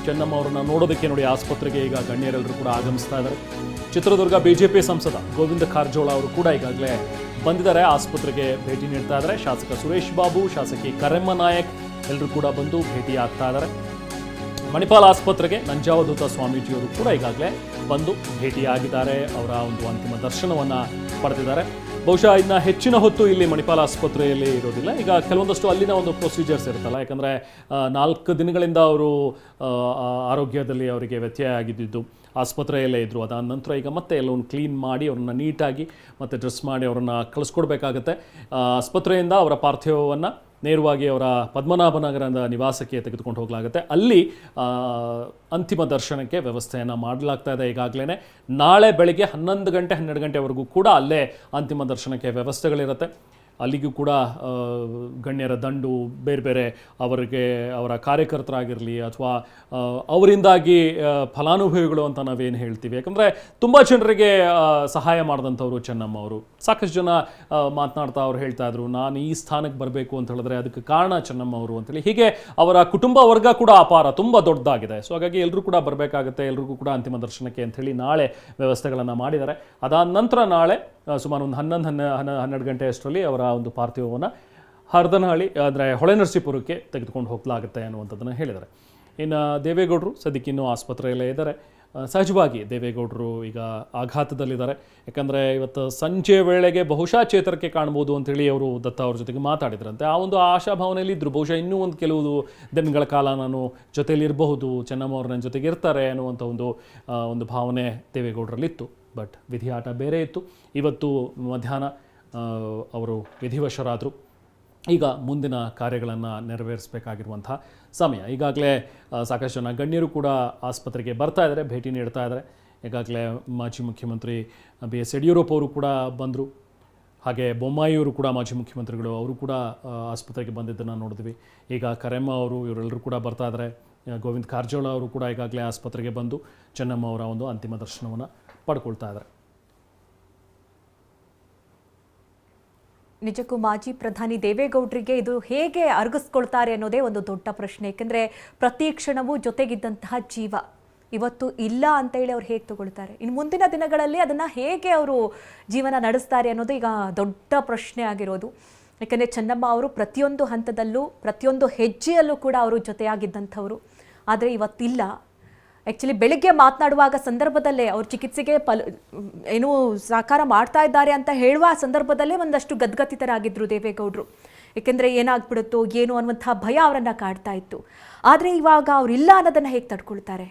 ಚೆನ್ನಮ್ಮ ಅವರನ್ನು ನೋಡೋದಕ್ಕೆ ನೋಡಿ ಆಸ್ಪತ್ರೆಗೆ ಈಗ ಗಣ್ಯರೆಲ್ಲರೂ ಕೂಡ ಆಗಮಿಸ್ತಾ ಇದ್ದಾರೆ. ಚಿತ್ರದುರ್ಗ ಬಿಜೆಪಿ ಸಂಸದ ಗೋವಿಂದ ಕಾರಜೋಳ ಅವರು ಕೂಡ ಈಗಾಗಲೇ ಬಂದಿದ್ದಾರೆ, ಆಸ್ಪತ್ರೆಗೆ ಭೇಟಿ ನೀಡ್ತಾ ಇದ್ದಾರೆ. ಶಾಸಕ ಸುರೇಶ್ ಬಾಬು, ಶಾಸಕಿ ಕರೆಮ್ಮ ನಾಯಕ್ ಎಲ್ಲರೂ ಕೂಡ ಬಂದು ಭೇಟಿ ಆಗ್ತಾ ಇದ್ದಾರೆ. ಮಣಿಪಾಲ್ ಆಸ್ಪತ್ರೆಗೆ ನಂಜಾವಧೂತ ಸ್ವಾಮೀಜಿಯವರು ಕೂಡ ಈಗಾಗಲೇ ಬಂದು ಭೇಟಿಯಾಗಿದ್ದಾರೆ, ಅವರ ಒಂದು ಅಂತಿಮ ದರ್ಶನವನ್ನು ಪಡೆದಿದ್ದಾರೆ. ಬಹುಶಃ ಇನ್ನು ಹೆಚ್ಚಿನ ಹೊತ್ತು ಇಲ್ಲಿ ಮಣಿಪಾಲ್ ಆಸ್ಪತ್ರೆಯಲ್ಲಿ ಇರೋದಿಲ್ಲ. ಈಗ ಕೆಲವೊಂದಷ್ಟು ಅಲ್ಲಿನ ಒಂದು ಪ್ರೊಸೀಜರ್ಸ್ ಇರುತ್ತಲ್ಲ, ಯಾಕಂದರೆ 4 ದಿನಗಳಿಂದ ಅವರು ಆರೋಗ್ಯದಲ್ಲಿ ಅವರಿಗೆ ವ್ಯತ್ಯಯ ಆಗಿದ್ದು ಆಸ್ಪತ್ರೆಯಲ್ಲೇ ಇದ್ದರು. ಅದಾದ ನಂತರ ಈಗ ಮತ್ತೆ ಎಲ್ಲವನ್ನು ಕ್ಲೀನ್ ಮಾಡಿ ಅವ್ರನ್ನ ನೀಟಾಗಿ ಮತ್ತು ಡ್ರೆಸ್ ಮಾಡಿ ಅವರನ್ನು ಕಳಿಸ್ಕೊಡ್ಬೇಕಾಗತ್ತೆ. ಆಸ್ಪತ್ರೆಯಿಂದ ಅವರ ಪಾರ್ಥಿವವನ್ನು ನೇರವಾಗಿ ಅವರ ಪದ್ಮನಾಭನಗರದ ನಿವಾಸಕ್ಕೆ ತೆಗೆದುಕೊಂಡು ಹೋಗಲಾಗುತ್ತೆ. ಅಲ್ಲಿ ಅಂತಿಮ ದರ್ಶನಕ್ಕೆ ವ್ಯವಸ್ಥೆಯನ್ನು ಮಾಡಲಾಗ್ತಾ ಇದೆ ಈಗಾಗಲೇ. ನಾಳೆ ಬೆಳಗ್ಗೆ 11 ಗಂಟೆ 12 ಗಂಟೆವರೆಗೂ ಕೂಡ ಅಲ್ಲೇ ಅಂತಿಮ ದರ್ಶನಕ್ಕೆ ವ್ಯವಸ್ಥೆಗಳಿರುತ್ತೆ. ಅಲ್ಲಿಗೂ ಕೂಡ ಗಣ್ಯರ ದಂಡು, ಬೇರೆ ಬೇರೆ ಅವರಿಗೆ ಅವರ ಕಾರ್ಯಕರ್ತರಾಗಿರಲಿ ಅಥವಾ ಅವರಿಂದಾಗಿ ಫಲಾನುಭವಿಗಳು ಅಂತ ನಾವೇನು ಹೇಳ್ತೀವಿ, ಯಾಕಂದರೆ ತುಂಬ ಜನರಿಗೆ ಸಹಾಯ ಮಾಡಿದಂಥವ್ರು ಚೆನ್ನಮ್ಮ ಅವರು. ಸಾಕಷ್ಟು ಜನ ಮಾತನಾಡ್ತಾ ಅವ್ರು ಹೇಳ್ತಾ ಇದ್ರು, ನಾನು ಈ ಸ್ಥಾನಕ್ಕೆ ಬರಬೇಕು ಅಂತ ಹೇಳಿದ್ರೆ ಅದಕ್ಕೆ ಕಾರಣ ಚೆನ್ನಮ್ಮ ಅವರು ಅಂತೇಳಿ. ಹೀಗೆ ಅವರ ಕುಟುಂಬ ವರ್ಗ ಕೂಡ ಅಪಾರ, ತುಂಬ ದೊಡ್ಡದಾಗಿದೆ. ಸೊ ಹಾಗಾಗಿ ಎಲ್ಲರೂ ಕೂಡ ಬರಬೇಕಾಗುತ್ತೆ, ಎಲ್ರಿಗೂ ಕೂಡ ಅಂತಿಮ ದರ್ಶನಕ್ಕೆ ಅಂಥೇಳಿ ನಾಳೆ ವ್ಯವಸ್ಥೆಗಳನ್ನು ಮಾಡಿದ್ದಾರೆ. ಅದಾದ ನಂತರ ನಾಳೆ ಸುಮಾರು ಒಂದು 11-12 ಗಂಟೆ ಅಷ್ಟರಲ್ಲಿ ಅವರ ಒಂದು ಪಾರ್ಥಿವವನ್ನು ಹರದನಹಳ್ಳಿ ಅಂದರೆ ಹೊಳೆನರಸೀಪುರಕ್ಕೆ ತೆಗೆದುಕೊಂಡು ಹೋಗಲಾಗುತ್ತೆ ಅನ್ನುವಂಥದ್ದನ್ನು ಹೇಳಿದ್ದಾರೆ. ಇನ್ನು ದೇವೇಗೌಡರು ಸದ್ಯಕ್ಕೆ ಇನ್ನೂ ಆಸ್ಪತ್ರೆಯಲ್ಲೇ ಇದ್ದಾರೆ. ಸಹಜವಾಗಿ ದೇವೇಗೌಡರು ಈಗ ಆಘಾತದಲ್ಲಿದ್ದಾರೆ. ಯಾಕಂದರೆ ಇವತ್ತು ಸಂಜೆ ವೇಳೆಗೆ ಬಹುಶಃ ಚೇತರಿಕೆ ಕಾಣ್ಬೋದು ಅಂಥೇಳಿ ಅವರು ದತ್ತ ಅವ್ರ ಜೊತೆಗೆ ಮಾತಾಡಿದ್ರಂತೆ. ಆ ಒಂದು ಆಶಾಭಾವನೆಯಲ್ಲಿ ಇದ್ದರು. ಬಹುಶಃ ಇನ್ನೂ ಒಂದು ಕೆಲವು ದಿನಗಳ ಕಾಲ ನಾನು ಜೊತೆಯಲ್ಲಿ ಇರಬಹುದು, ಚೆನ್ನಮ್ಮ ಅವ್ರು ನನ್ನ ಜೊತೆಗೆ ಇರ್ತಾರೆ ಅನ್ನುವಂಥ ಒಂದು ಭಾವನೆ ದೇವೇಗೌಡರಲ್ಲಿತ್ತು. ಬಟ್ ವಿಧಿಯಾಟ ಬೇರೆ ಇತ್ತು. ಇವತ್ತು ಮಧ್ಯಾಹ್ನ ಅವರು ವಿಧಿವಶರಾದರು. ಈಗ ಮುಂದಿನ ಕಾರ್ಯಗಳನ್ನು ನೆರವೇರಿಸಬೇಕಾಗಿರುವಂಥ ಸಮಯ. ಈಗಾಗಲೇ ಸಾಕಷ್ಟು ಜನ ಗಣ್ಯರು ಕೂಡ ಆಸ್ಪತ್ರೆಗೆ ಬರ್ತಾ ಇದ್ದಾರೆ, ಭೇಟಿ ನೀಡ್ತಾ ಇದ್ದಾರೆ. ಈಗಾಗಲೇ ಮಾಜಿ ಮುಖ್ಯಮಂತ್ರಿ BS ಯಡಿಯೂರಪ್ಪ ಅವರು ಕೂಡ ಬಂದರು. ಹಾಗೆ ಬೊಮ್ಮಾಯಿಯವರು ಕೂಡ ಮಾಜಿ ಮುಖ್ಯಮಂತ್ರಿಗಳು, ಅವರು ಕೂಡ ಆಸ್ಪತ್ರೆಗೆ ಬಂದಿದ್ದನ್ನು ನೋಡಿದ್ವಿ. ಈಗ ಕರೆಮ್ಮ ಅವರು, ಇವರೆಲ್ಲರೂ ಕೂಡ ಬರ್ತಾ ಇದ್ದಾರೆ. ಗೋವಿಂದ ಕಾರಜೋಳ ಅವರು ಕೂಡ ಈಗಾಗಲೇ ಆಸ್ಪತ್ರೆಗೆ ಬಂದು ಚೆನ್ನಮ್ಮ ಅವರ ಒಂದು ಅಂತಿಮ ದರ್ಶನವನ್ನು ಪಡ್ಕೊಳ್ತಾ ಇದ್ದಾರೆ. ನಿಜಕ್ಕೂ ಮಾಜಿ ಪ್ರಧಾನಿ ದೇವೇಗೌಡರಿಗೆ ಇದು ಹೇಗೆ ಅರಗಿಸ್ಕೊಳ್ತಾರೆ ಅನ್ನೋದೇ ಒಂದು ದೊಡ್ಡ ಪ್ರಶ್ನೆ. ಏಕೆಂದರೆ ಪ್ರತಿ ಕ್ಷಣವೂ ಜೊತೆಗಿದ್ದಂತಹ ಜೀವ ಇವತ್ತು ಇಲ್ಲ ಅಂತ ಹೇಳಿ ಅವ್ರು ಹೇಗೆ ತಗೊಳ್ತಾರೆ, ಇನ್ನು ಮುಂದಿನ ದಿನಗಳಲ್ಲಿ ಅದನ್ನು ಹೇಗೆ ಅವರು ಜೀವನ ನಡೆಸ್ತಾರೆ ಅನ್ನೋದು ಈಗ ದೊಡ್ಡ ಪ್ರಶ್ನೆ ಆಗಿರೋದು. ಯಾಕೆಂದರೆ ಚೆನ್ನಮ್ಮ ಅವರು ಪ್ರತಿಯೊಂದು ಹಂತದಲ್ಲೂ ಪ್ರತಿಯೊಂದು ಹೆಜ್ಜೆಯಲ್ಲೂ ಕೂಡ ಅವರು ಜೊತೆಯಾಗಿದ್ದಂಥವ್ರು. ಆದರೆ ಇವತ್ತಿಲ್ಲ. ಆ್ಯಕ್ಚುಲಿ ಬೆಳಿಗ್ಗೆ ಮಾತನಾಡುವಾಗ ಸಂದರ್ಭದಲ್ಲೇ ಅವ್ರ ಚಿಕಿತ್ಸೆಗೆ ಏನೂ ಸಹಕಾರ ಮಾಡ್ತಾ ಇದ್ದಾರೆ ಅಂತ ಹೇಳುವ ಸಂದರ್ಭದಲ್ಲೇ ಒಂದಷ್ಟು ಗದ್ಗತಿತರಾಗಿದ್ದರು ದೇವೇಗೌಡರು. ಏಕೆಂದರೆ ಏನಾಗ್ಬಿಡುತ್ತೋ ಏನು ಅನ್ನುವಂಥ ಭಯ ಅವರನ್ನು ಕಾಡ್ತಾ ಇತ್ತು. ಆದರೆ ಇವಾಗ ಅವರಿಲ್ಲ ಅನ್ನೋದನ್ನು ಹೇಗೆ ತಡ್ಕೊಳ್ತಾರೆ?